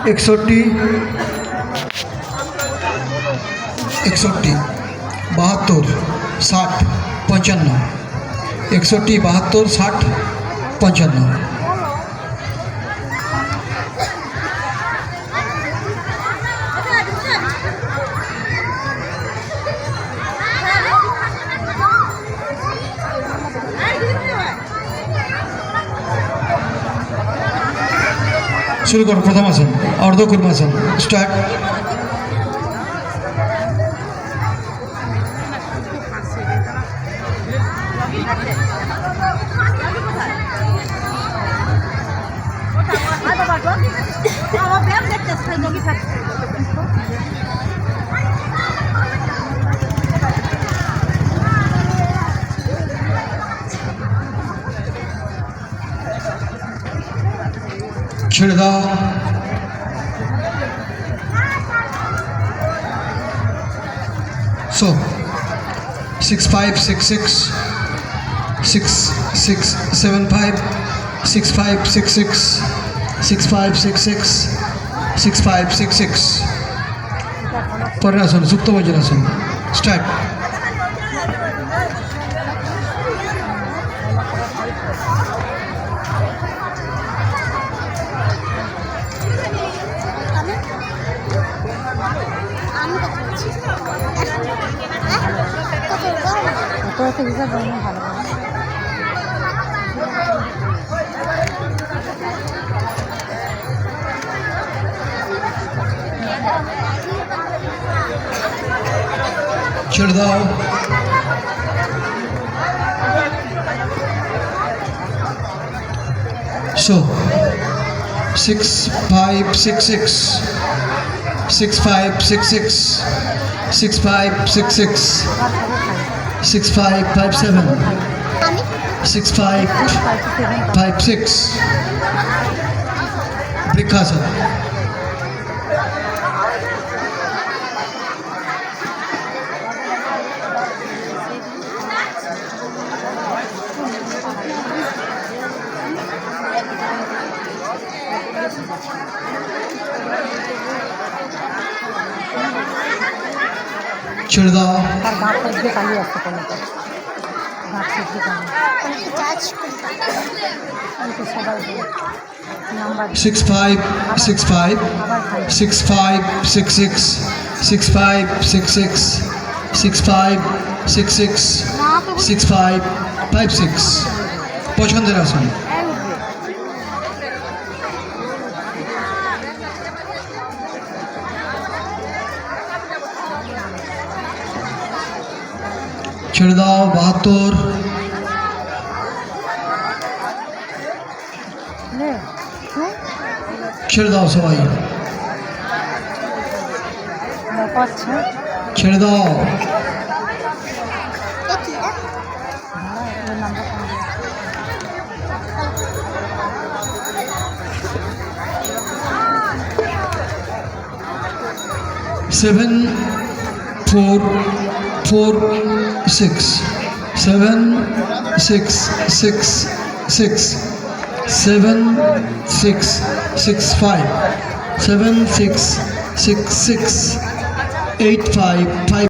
61 61 72 60 55 61 72 60 55 शुरू करो। प्रथम आसन अर्ध कूर्मासन स्टार्ट। ছেড়ে দাও। So 6 5 6 6 6 6 7 5 6 5 6 6 6 5 6 6 6 5 6 6 পরের আসন সুপ্ত বজ্রাসন স্টার্ট। ছেড়ে দাও। So 6 5 6 6 6 5 6 6 6 5 6 6 6 5 5 7 6 5 5 6 বৃক্ষাসন। ছেড়ে দাও। 6 5 6 5 6 5 6 6 6 5 6 6 6 5 6 6 6 5 5 6 পছন্দের আসন। ছেড়ে দাও। 72 ছেড়ে দাও সবাই ছেড়ে দাও। 7 4 4 6 7 6 6 6 7 6 6 5 7 6 6 6 8 5 5